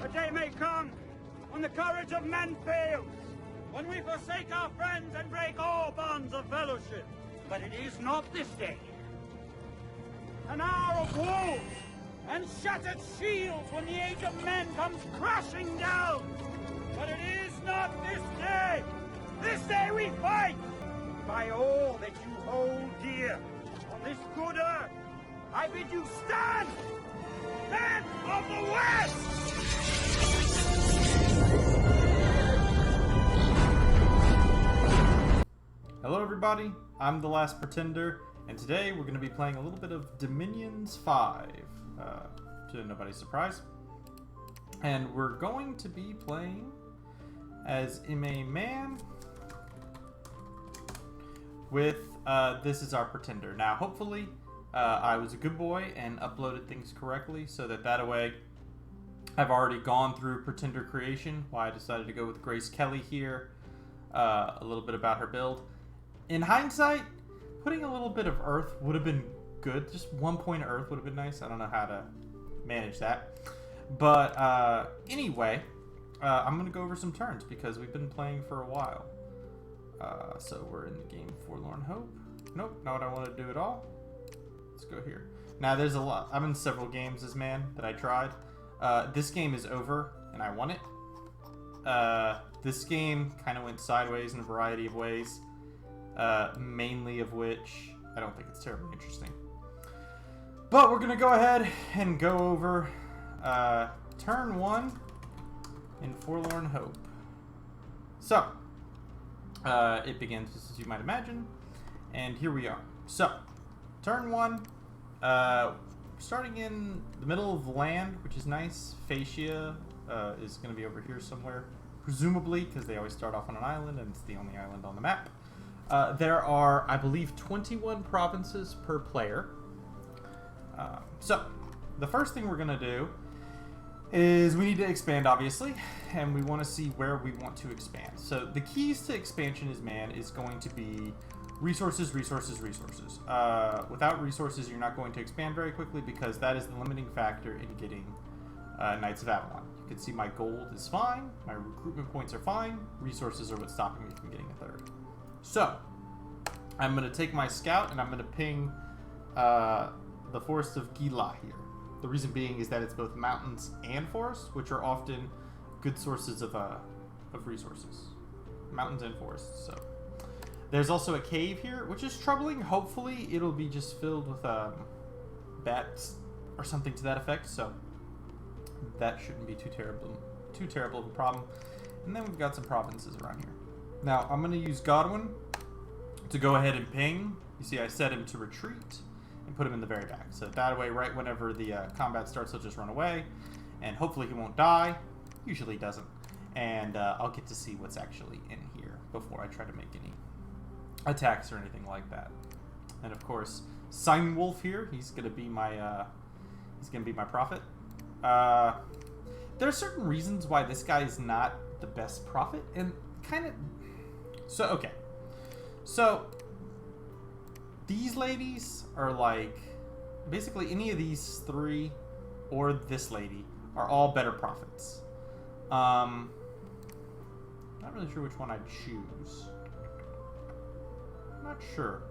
A day may come when the courage of men fails, when we forsake our friends and break all bonds of fellowship. But it is not this day. An hour of wolves and shattered shields when the age of men comes crashing down. But it is not this day. This day we fight. By all that you hold dear on this good earth, I bid you stand! Men of the West! Hello everybody, I'm The Last Pretender, and today we're going to be playing a little bit of Dominions 5, to nobody's surprise. And we're going to be playing as a man with, this is our Pretender. Now hopefully I was a good boy and uploaded things correctly, so that way I've already gone through Pretender creation, why I decided to go with Grace Kelly here, a little bit about her build. In hindsight, putting a little bit of Earth would have been good. Just 1 point of Earth would have been nice. I don't know how to manage that. But anyway, I'm going to go over some turns because we've been playing for a while. So we're in the game Forlorn Hope. Nope, not what I want to do at all. Let's go here. Now there's a lot. I'm in several games as man that I tried. This game is over and I won it. This game kind of went sideways in a variety of ways. Mainly of which I don't think it's terribly interesting. But we're going to go ahead and go over turn 1 in Forlorn Hope. So, it begins just as you might imagine, and here we are. So, turn 1, starting in the middle of the land, which is nice. Fascia is going to be over here somewhere, presumably, because they always start off on an island, and it's the only island on the map. There are, I believe, 21 provinces per player. So, the first thing we're going to do is we need to expand, obviously, and we want to see where we want to expand. So, the keys to expansion is going to be resources, resources, resources. Without resources, you're not going to expand very quickly because that is the limiting factor in getting Knights of Avalon. You can see my gold is fine, my recruitment points are fine, resources are what's stopping me from getting a third. So, I'm going to take my scout and I'm going to ping the Forest of Gila here. The reason being is that it's both mountains and forests, which are often good sources of resources. Mountains and forests, so. There's also a cave here, which is troubling. Hopefully, it'll be just filled with bats or something to that effect, so that shouldn't be too terrible of a problem. And then we've got some provinces around here. Now, I'm going to use Godwin to go ahead and ping. You see, I set him to retreat and put him in the very back. So that way, right whenever the combat starts, he'll just run away. And hopefully he won't die. Usually he doesn't. And I'll get to see what's actually in here before I try to make any attacks or anything like that. And of course, Wolf here, he's going to be my prophet. There are certain reasons why this guy is not the best prophet, and kind of... So, okay. So, these ladies are like... Basically, any of these three, or this lady, are all better prophets. Not really sure which one I'd choose. Not sure.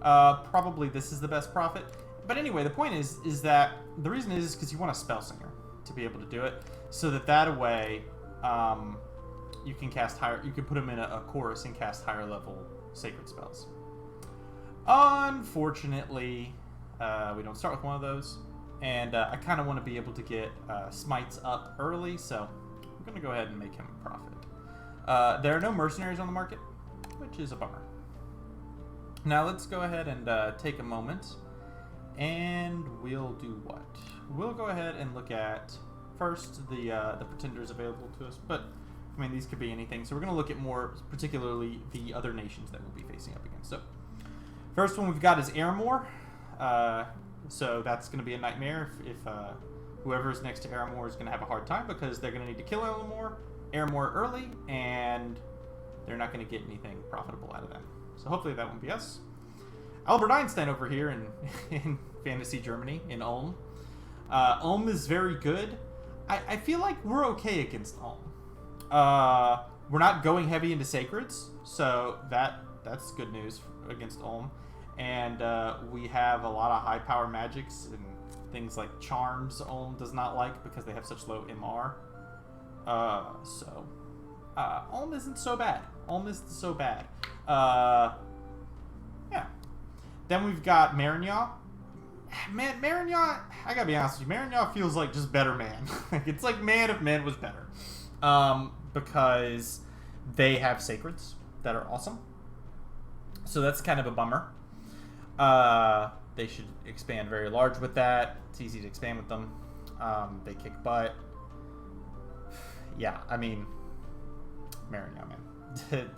Probably this is the best prophet. But anyway, the point is that... The reason is because you want a spell singer to be able to do it. So that way... you can cast higher. You can put him in a chorus and cast higher level sacred spells. Unfortunately, we don't start with one of those, and I kind of want to be able to get smites up early, so I'm going to go ahead and make him a prophet. There are no mercenaries on the market, which is a bummer. Now let's go ahead and take a moment, and we'll do what? We'll go ahead and look at first the pretenders available to us, but I mean, these could be anything. So we're going to look at more particularly the other nations that we'll be facing up against. So first one we've got is Aramor. So that's going to be a nightmare if whoever's next to Aramor is going to have a hard time because they're going to need to kill Aramor early, and they're not going to get anything profitable out of them. So hopefully that won't be us. Albert Einstein over here in Fantasy Germany, in Ulm. Ulm is very good. I feel like we're okay against Ulm. We're not going heavy into Sacreds, so that's good news against Ulm. And we have a lot of high power magics and things like Charms Ulm does not like because they have such low MR. Ulm isn't so bad. Ulm isn't so bad. Yeah. Then we've got Marignac. Man, Marignac, I gotta be honest with you, Marignac feels like just better man. It's like man if man was better. Because they have Sacreds that are awesome. So that's kind of a bummer. They should expand very large with that. It's easy to expand with them. They kick butt. Yeah, I mean, Marignac, man.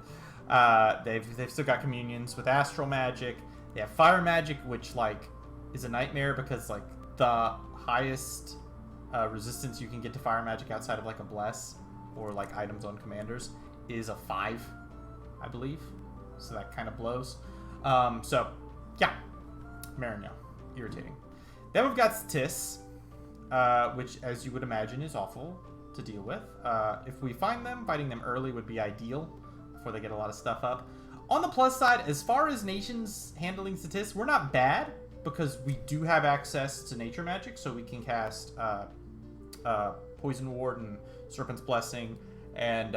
They've still got communions with astral magic. They have fire magic, which like is a nightmare because like the highest resistance you can get to fire magic outside of like a bless or like items on commanders is a 5, I believe. So that kind of blows. So yeah, Marignac, irritating. Then we've got Tis, which as you would imagine is awful to deal with. If we find them, fighting them early would be ideal before they get a lot of stuff up. On the plus side, as far as nations handling Tis, we're not bad because we do have access to nature magic, so we can cast Poison Ward and Serpent's Blessing and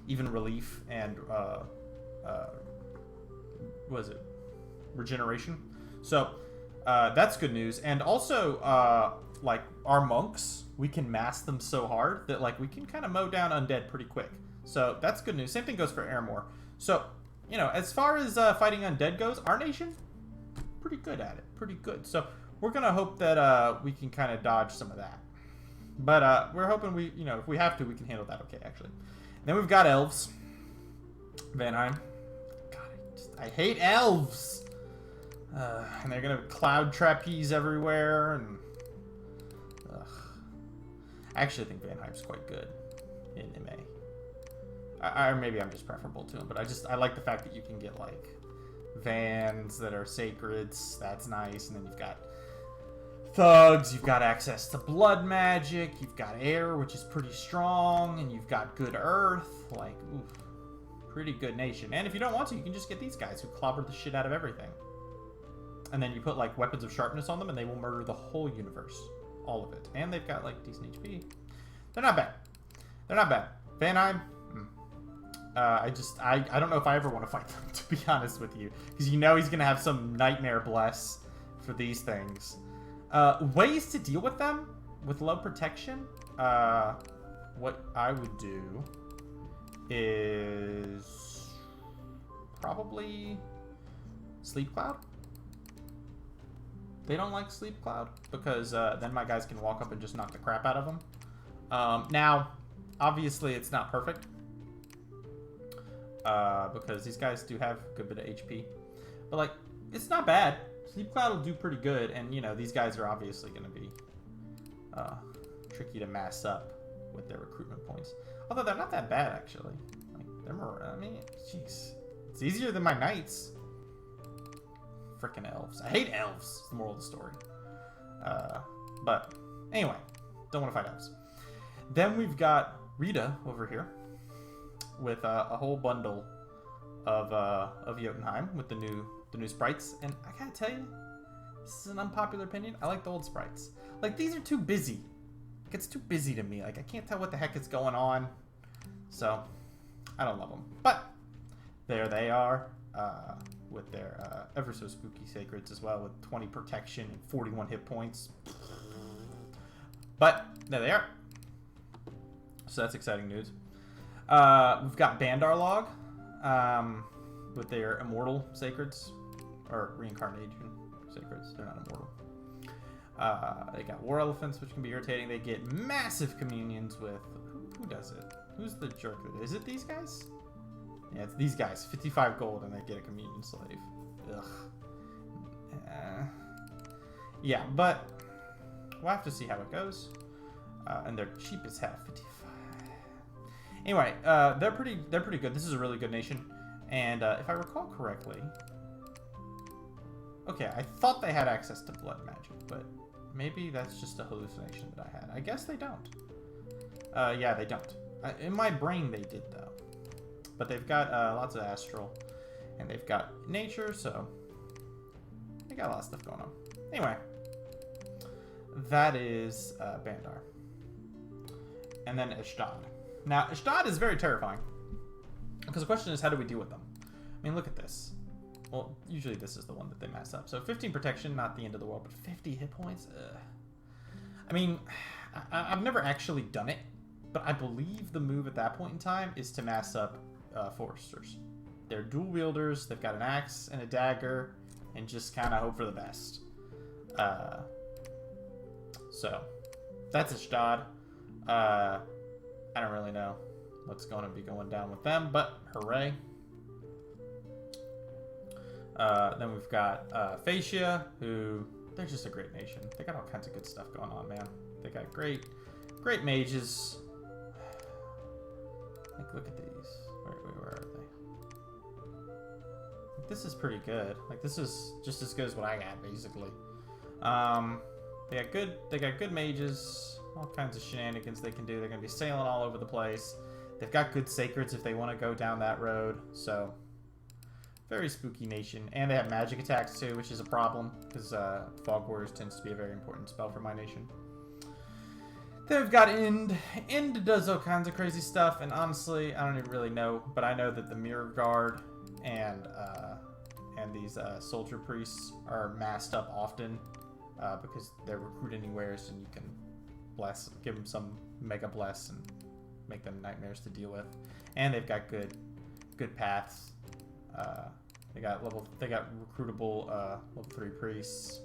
even Relief and what is it? Regeneration. So that's good news. And also like our monks, we can mass them so hard that like we can kind of mow down undead pretty quick. So that's good news. Same thing goes for Airmore. So, you know, as far as fighting undead goes, our nation, pretty good at it. Pretty good. So we're going to hope that we can kind of dodge some of that. But we're hoping we, you know, if we have to, we can handle that okay, actually. And then we've got elves. Vanheim. God, I hate elves. And they're going to cloud trapeze everywhere. And I actually think Vanheim's quite good in MA. Or maybe I'm just preferable to him, but I like the fact that you can get like Vans that are Sacreds. That's nice. And then you've got Thugs. You've got access to blood magic. You've got air, which is pretty strong. And you've got good earth. Like, oof, pretty good nation. And if you don't want to, you can just get these guys who clobber the shit out of everything. And then you put like weapons of sharpness on them and they will murder the whole universe. All of it. And they've got like decent HP. They're not bad. They're not bad. Vanheim. I don't know if I ever want to fight them, to be honest with you. Because you know he's going to have some nightmare bless for these things. Ways to deal with them with low protection. What I would do is probably Sleep Cloud. They don't like Sleep Cloud because then my guys can walk up and just knock the crap out of them. Now, obviously it's not perfect. Because these guys do have a good bit of HP. But, like, it's not bad. Sleep Cloud will do pretty good. And, you know, these guys are obviously going to be tricky to mass up with their recruitment points. Although they're not that bad, actually. Like, they're more, I mean, jeez. It's easier than my knights. Frickin' elves. I hate elves, is the moral of the story. But, anyway. Don't want to fight elves. Then we've got Rita over here. With a whole bundle of Jotunheim with the new sprites, and I gotta tell you, this is an unpopular opinion. I like the old sprites. Like these are too busy. Like, it's too busy to me. Like I can't tell what the heck is going on. So I don't love them. But there they are with their ever so spooky sacreds as well, with 20 protection and 41 hit points. But there they are. So that's exciting news. We've got Bandarlog with their immortal sacreds, or reincarnation sacreds. They're not immortal. They got war elephants, which can be irritating. They get massive communions with who does it? Who's the jerk? Is it these guys? Yeah, it's these guys. 55 gold, and they get a communion slave. Ugh. Yeah, but we'll have to see how it goes. And they're cheap as hell. 55. Anyway, they're pretty good. This is a really good nation, and if I recall correctly, okay, I thought they had access to blood magic, but maybe that's just a hallucination that I had. I guess they don't. Yeah, they don't. In my brain, they did, though. But they've got lots of astral. And they've got nature, so... They got a lot of stuff going on. Anyway. That is Bandar. And then Ishtad. Now, Ishtad is very terrifying. Because the question is, how do we deal with them? I mean, look at this. Well, usually this is the one that they mess up. So 15 protection, not the end of the world, but 50 hit points? Ugh. I mean, I've never actually done it, but I believe the move at that point in time is to mass up foresters. They're dual wielders, they've got an axe and a dagger, and just kind of hope for the best. So, that's Ishtad. I don't really know what's going to be going down with them, but hooray. Then we've got Fascia, who, they're just a great nation. They got all kinds of good stuff going on, man. They got great mages. Like, look at these. Where are they? Like, this is pretty good. Like, this is just as good as what I got, basically. They got good mages. All kinds of shenanigans they can do. They're gonna be sailing all over the place. They've got good sacreds if they want to go down that road. So, very spooky nation. And they have magic attacks too, which is a problem, because Fog Warriors tends to be a very important spell for my nation. They've got Ind. Ind does all kinds of crazy stuff, and honestly, I don't even really know, but I know that the Mirror Guard and these soldier priests are masked up often because they're recruit anywheres, and you can give them some mega bless and make them nightmares to deal with. And they've got good paths. They got recruitable level 3 priests.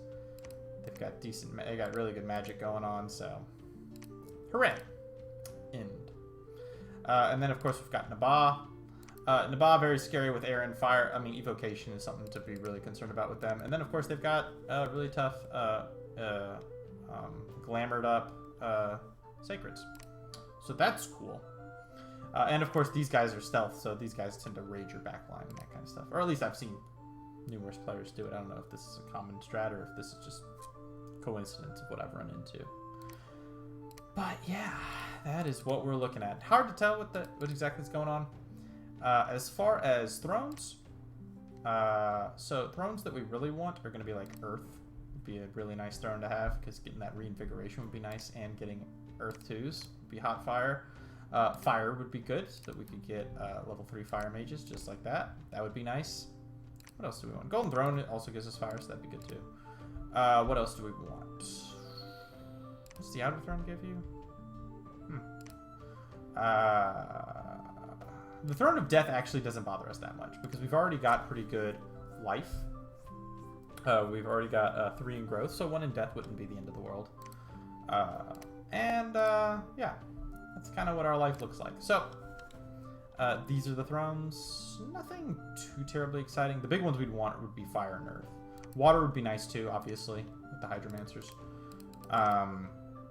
They've got they got really good magic going on, so hooray! End. And then of course we've got Nabah. Nabah, very scary with air and fire. I mean, evocation is something to be really concerned about with them. And then of course they've got really tough glamored up sacreds. So that's cool. And of course, these guys are stealth, so these guys tend to raid your backline and that kind of stuff. Or at least I've seen numerous players do it. I don't know if this is a common strat or if this is just coincidence of what I've run into. But yeah, that is what we're looking at. Hard to tell what exactly is going on. As far as thrones, so thrones that we really want are going to be like Earth. Would be a really nice throne to have, because getting that reinvigoration would be nice, and getting Earth 2s would be hot fire. Fire would be good, so that we could get level 3 fire mages just like that. That would be nice. What else do we want? Golden Throne also gives us fire, so that'd be good too. What else do we want? What's the Outer Throne give you? The Throne of Death actually doesn't bother us that much, because we've already got pretty good life. We've already got 3 in growth, so 1 in death wouldn't be the end of the world. Yeah. That's kind of what our life looks like. So, these are the thrones. Nothing too terribly exciting. The big ones we'd want would be fire and earth. Water would be nice too, obviously, with the hydromancers.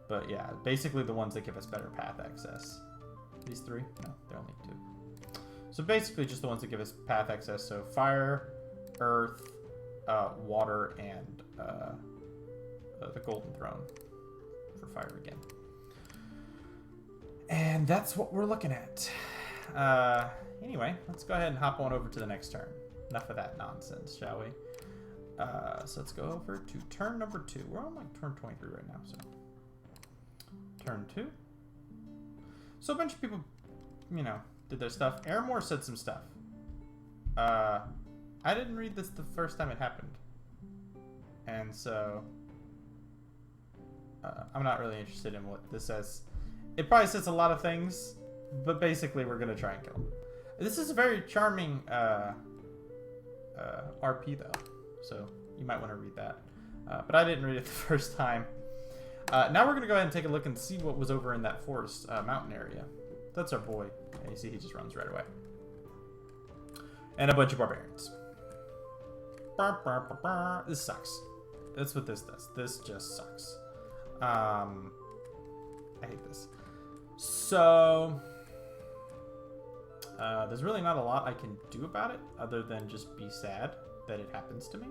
But yeah, basically the ones that give us better path access. These 3? No, they're only 2. So basically just the ones that give us path access. So fire, earth, water, and the golden throne for fire again. And that's what we're looking at. Anyway, let's go ahead and hop on over to the next turn. Enough of that nonsense, shall we? So let's go over to turn number 2. We're on like turn 23 right now, so. Turn 2. So a bunch of people, you know, did their stuff. Aramore said some stuff. I didn't read this the first time it happened. And so, I'm not really interested in what this says. It probably says a lot of things, but basically we're going to try and kill him. This is a very charming RP, though, so you might want to read that. But I didn't read it the first time. Now we're going to go ahead and take a look and see what was over in that forest mountain area. That's our boy. And you see he just runs right away. And a bunch of barbarians. This sucks. That's what this does. This just sucks. I hate this. So, there's really not a lot I can do about it other than just be sad that it happens to me.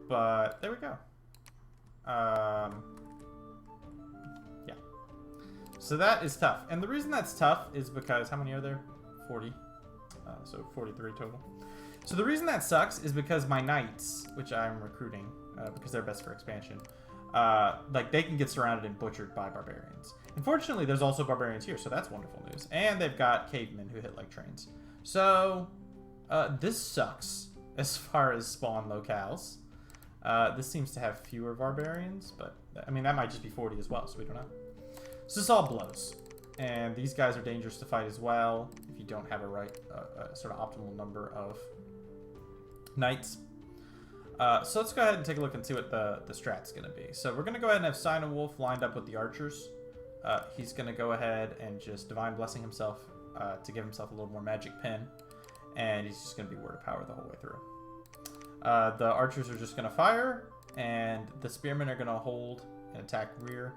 But there we go. Yeah. So that is tough. And the reason that's tough is because, how many are there? 40. So 43 total. So the reason that sucks is because my knights, which I'm recruiting, because they're best for expansion, like they can get surrounded and butchered by barbarians. Unfortunately, there's also barbarians here, so that's wonderful news. And they've got cavemen who hit like trains. So this sucks as far as spawn locales. This seems to have fewer barbarians, but I mean that might just be 40 as well, so we don't know. So this all blows. And these guys are dangerous to fight as well if you don't have a sort of optimal number of knights. So let's go ahead and take a look and see what the strat's going to be. So we're going to go ahead and have Sign of Wolf lined up with the archers. He's going to go ahead and just Divine Blessing himself to give himself a little more magic pen. And he's just going to be Word of Power the whole way through. The archers are just going to fire, and the spearmen are going to hold and attack rear.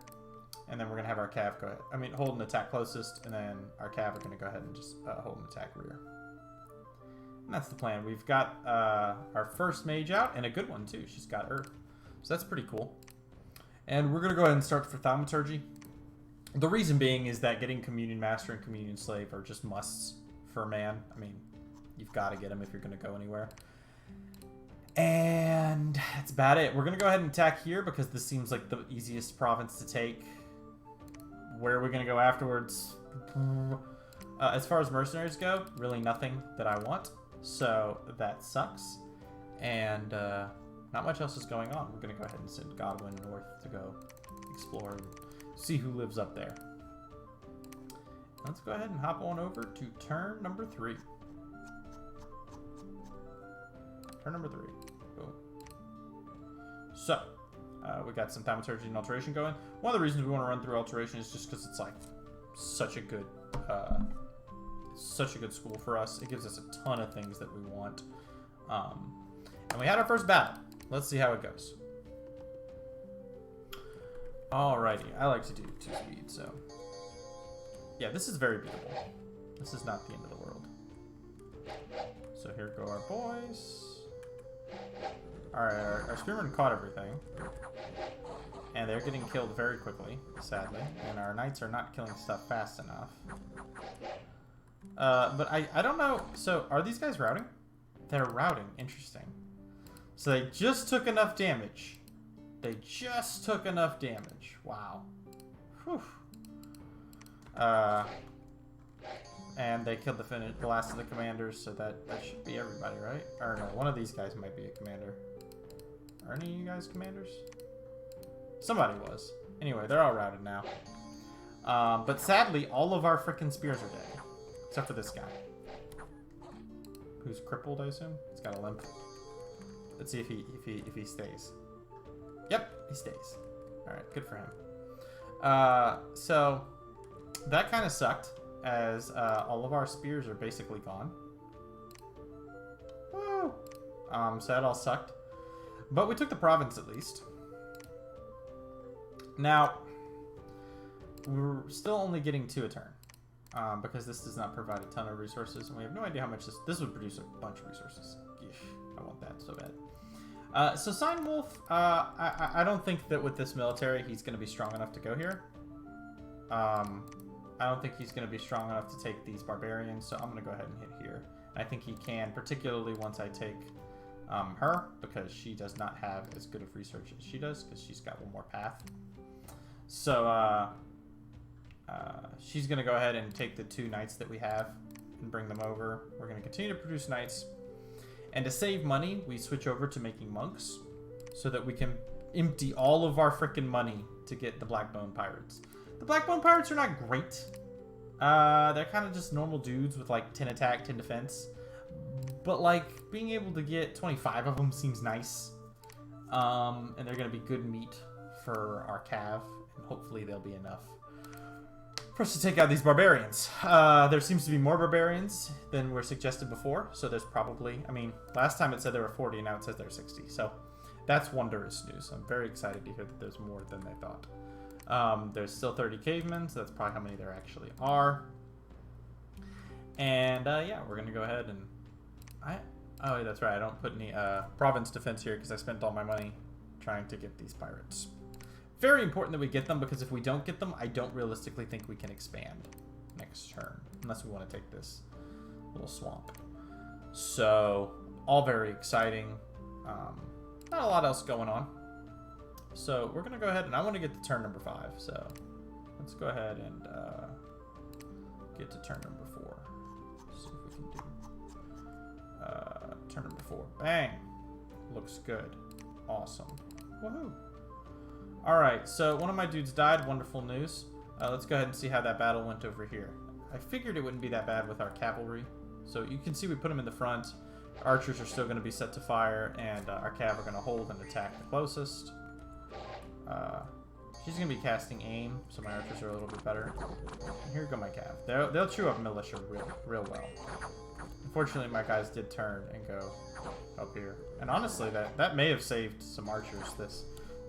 And then we're going to have our cav go ahead. I mean, hold and attack closest, and then our cav are going to go ahead and just hold and attack rear. And that's the plan. We've got our first mage out, and a good one, too. She's got Earth. So that's pretty cool. And we're going to go ahead and start for Thaumaturgy. The reason being is that getting Communion Master and Communion Slave are just musts for a man. I mean, you've got to get them if you're going to go anywhere. And that's about it. We're going to go ahead and attack here because this seems like the easiest province to take. Where are we going to go afterwards? As far as mercenaries go, really nothing that I want. So that sucks. And not much else is going on. We're going to go ahead and send Godwin north to go explore and see who lives up there. Let's go ahead and hop on over to turn number 3. Turn number 3. Boom. So, we got some Thaumaturgy and Alteration going. One of the reasons we want to run through Alteration is just because it's like such a good school for us. It gives us a ton of things that we want. And we had our first battle. Let's see how it goes. Alrighty, I like to do 2 speed, so yeah, this is very beatable. This is not the end of the world. So here go our boys. Alright, our spearmen caught everything. And they're getting killed very quickly, sadly. And our knights are not killing stuff fast enough. But I don't know. So, are these guys routing? They're routing. Interesting. So they just took enough damage. They just took enough damage. Wow. Whew. And they killed the last of the commanders, so that should be everybody, right? Or no, one of these guys might be a commander. Are any of you guys commanders? Somebody was. Anyway, they're all routed now. But sadly, all of our frickin' spears are dead. Except for this guy. Who's crippled, I assume? He's got a limp. Let's see if he stays. Yep, he stays. Alright, good for him. So, that kind of sucked, as all of our spears are basically gone. Woo! So that all sucked. But we took the province at least. Now, we're still only getting 2 a turn. Because this does not provide a ton of resources, and we have no idea how much this would produce a bunch of resources. Yeesh, I want that so bad. So Sign Wolf, I don't think that with this military he's going to be strong enough to go here. I don't think he's going to be strong enough to take these barbarians, so I'm going to go ahead and hit here. I think he can, particularly once I take her, because she does not have as good of research as she does, because she's got one more path. So, she's going to go ahead and take the 2 knights that we have and bring them over. We're going to continue to produce knights. And to save money, we switch over to making monks so that we can empty all of our frickin' money to get the Blackbone Pirates. The Blackbone Pirates are not great. They're kind of just normal dudes with like 10 attack, 10 defense. But like being able to get 25 of them seems nice. And they're going to be good meat for our cav. And hopefully they'll be enough for us to take out these barbarians. There seems to be more barbarians than were suggested before, so there's probably, I mean, last time it said there were 40, and now it says there are 60, so that's wondrous news. I'm very excited to hear that there's more than I thought. There's still 30 cavemen, so that's probably how many there actually are. And, yeah, we're going to go ahead and... Oh, that's right, I don't put any province defense here because I spent all my money trying to get these pirates. Very important that we get them, because if we don't get them, I don't realistically think we can expand next turn. Unless we want to take this little swamp. So, all very exciting. Not a lot else going on. So, we're going to go ahead, and I want to get to turn number 5. So, let's go ahead and get to turn number 4. See if we can do turn number 4. Bang! Looks good. Awesome. Woohoo! Alright, so one of my dudes died. Wonderful news. Let's go ahead and see how that battle went over here. I figured it wouldn't be that bad with our cavalry. So you can see we put them in the front. Archers are still going to be set to fire, and our cav are going to hold and attack the closest. She's going to be casting aim, so my archers are a little bit better. And here go my cav. They'll chew up militia real well. Unfortunately, my guys did turn and go up here. And honestly, that may have saved some archers.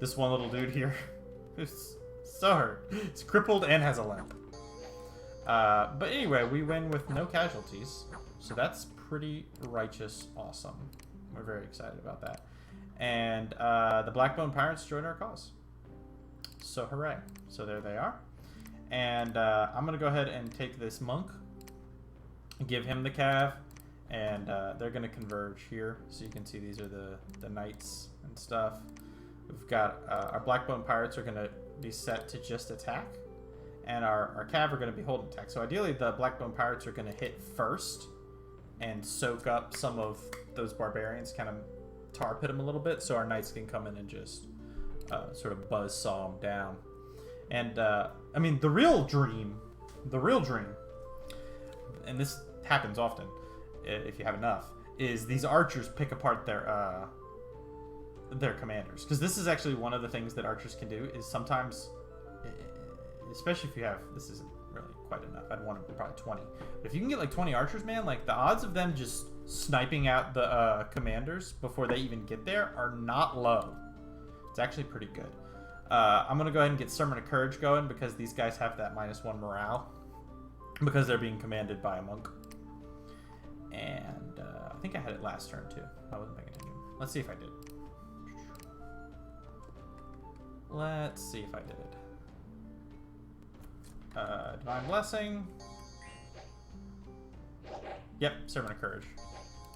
This one little dude here. It's so hurt. It's crippled and has a limp. But anyway, we win with no casualties. So that's pretty righteous awesome. We're very excited about that. And the Blackbone Pirates join our cause. So hooray. So there they are. And I'm going to go ahead and take this monk. Give him the cav. And they're going to converge here. So you can see these are the knights and stuff. We've got our Blackbone Pirates are going to be set to just attack. And our cav are going to be holding attack. So ideally the Blackbone Pirates are going to hit first and soak up some of those barbarians, kind of tar pit them a little bit, so our knights can come in and just sort of buzzsaw them down. And I mean, the real dream, and this happens often if you have enough, is these archers pick apart their commanders. Because this is actually one of the things that archers can do, is sometimes, especially if you have, this isn't really quite enough, I'd want probably 20. But if you can get like 20 archers, man, like the odds of them just sniping out the commanders before they even get there are not low. It's actually pretty good. I'm going to go ahead and get Sermon of Courage going, because these guys have that -1 morale, because they're being commanded by a monk. And I think I had it last turn too. I wasn't paying attention. Let's see if I did. Let's see if I did it. Divine Blessing. Yep, Servant of Courage.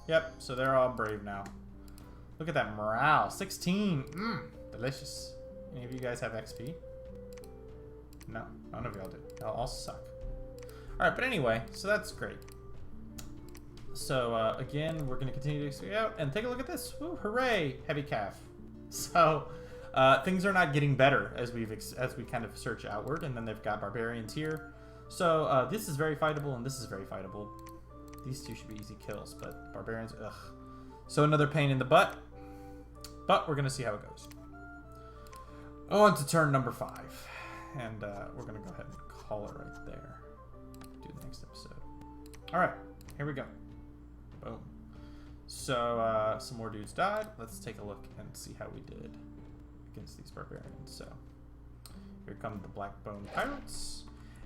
Yep, so they're all brave now. Look at that morale. 16. Delicious. Any of you guys have XP? No, none of y'all do. Y'all all suck. Alright, but anyway, so that's great. So, again, we're going to continue to XP out, and take a look at this. Woo, hooray! Heavy calf. So, things are not getting better as we kind of search outward, and then they've got barbarians here. So this is very fightable, and this is very fightable. These two should be easy kills, but barbarians, ugh. So another pain in the butt, but we're gonna see how it goes. On to turn number 5, and we're gonna go ahead and call it right there. Do the next episode. All right, here we go. Boom. So some more dudes died. Let's take a look and see how we did against these barbarians. So here come the Blackbone Pirates,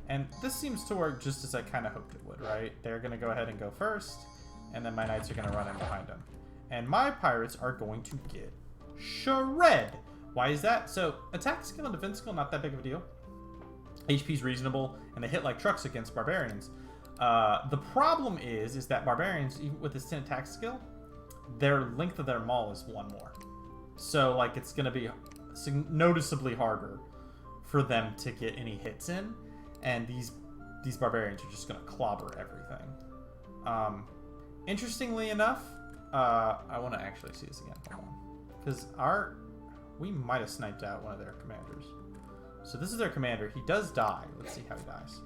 and this seems to work just as I kind of hoped it would, right? They're going to go ahead and go first, and then my knights are going to run in behind them, and my pirates are going to get shred. Why is that? So attack skill and defense skill, not that big of a deal. HP's reasonable, and they hit like trucks against barbarians. The problem is that barbarians, even with this 10 attack skill, their length of their maul is 1 more. So, like, it's going to be noticeably harder for them to get any hits in, and these barbarians are just going to clobber everything. Interestingly enough, I want to actually see this again. Hold on. Because we might have sniped out one of their commanders. So this is their commander. He does die. Let's see how he dies.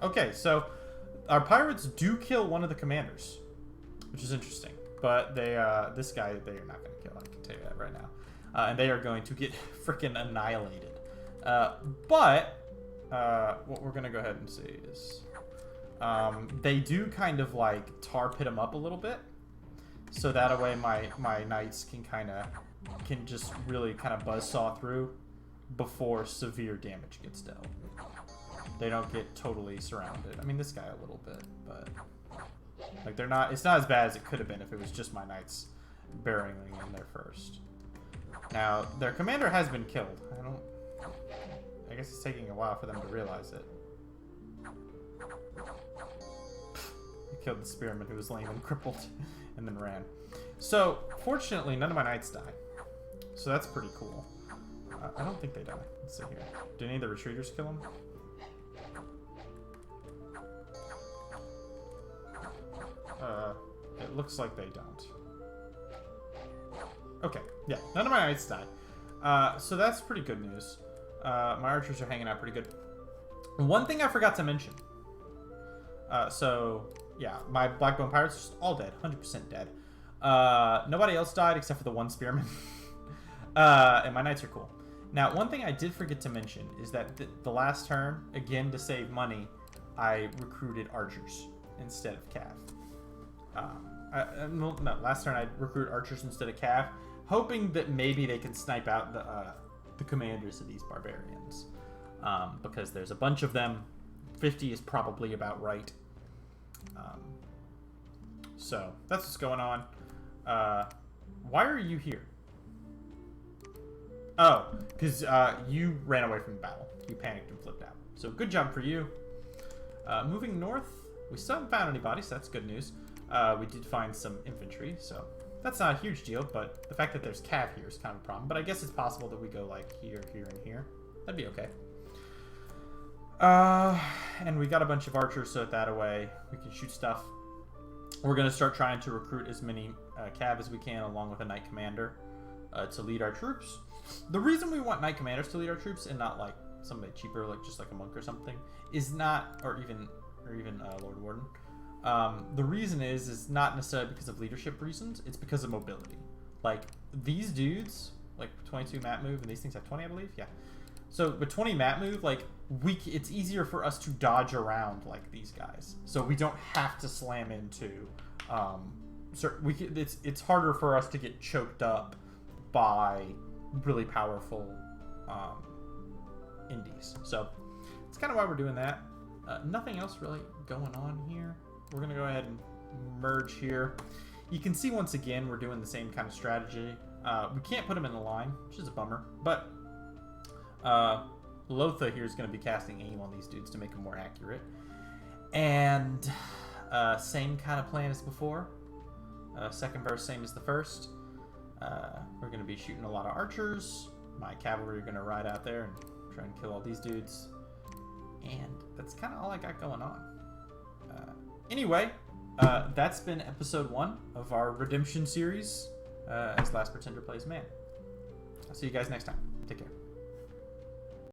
Okay, so our pirates do kill one of the commanders, which is interesting. But this guy, they are not going to kill. I can tell you that right now. And they are going to get freaking annihilated. But what we're going to go ahead and see is they do kind of like tar pit them up a little bit, so that way my knights can just really kind of buzzsaw through before severe damage gets dealt. They don't get totally surrounded. I mean, this guy a little bit, but like it's not as bad as it could have been if it was just my knights barreling in there first. Now, their commander has been killed. I guess it's taking a while for them to realize it. He killed the spearman who was lame and crippled and then ran. So, fortunately, none of my knights die. So that's pretty cool. I don't think they die. Let's see here. Did any of the retreaters kill them? It looks like they don't. Okay, yeah, none of my knights die. So that's pretty good news. My archers are hanging out pretty good. One thing I forgot to mention. So, yeah, my Blackbone Pirates are just all dead. 100% dead. Nobody else died except for the one spearman. And my knights are cool. Now, one thing I did forget to mention is that the last turn, again, to save money, I recruited archers instead of cav. No, last turn I recruited archers instead of cav, hoping that maybe they can snipe out the commanders of these barbarians. Because there's a bunch of them. 50 is probably about right. So, that's what's going on. Why are you here? Oh, because you ran away from the battle. You panicked and flipped out. So, good job for you. Moving north, we still haven't found anybody, so that's good news. We did find some infantry, so that's not a huge deal, but the fact that there's cav here is kind of a problem. But I guess it's possible that we go, like, here, here, and here. That'd be okay. And we got a bunch of archers, so that away we can shoot stuff. We're going to start trying to recruit as many cav as we can, along with a knight commander, to lead our troops. The reason we want knight commanders to lead our troops and not like somebody cheaper, like just like a monk or something, is not, or even Lord Warden. The reason is not necessarily because of leadership reasons. It's because of mobility. Like these dudes, like 22 map move, and these things have 20, I believe. Yeah. So with 20 map move, like it's easier for us to dodge around like these guys, so we don't have to slam into. It's harder for us to get choked up by really powerful indies. So it's kind of why we're doing that. Nothing else really going on here. We're gonna go ahead and merge here. You can see once again we're doing the same kind of strategy. We can't put them in a line, which is a bummer, but Lotha here is going to be casting aim on these dudes to make them more accurate. And same kind of plan as before. Second verse, same as the first. We're going to be shooting a lot of archers. My cavalry are going to ride out there and try and kill all these dudes. And that's kind of all I got going on. Anyway, that's been episode 1 of our Redemption series as Last Pretender Plays Man. I'll see you guys next time. Take care.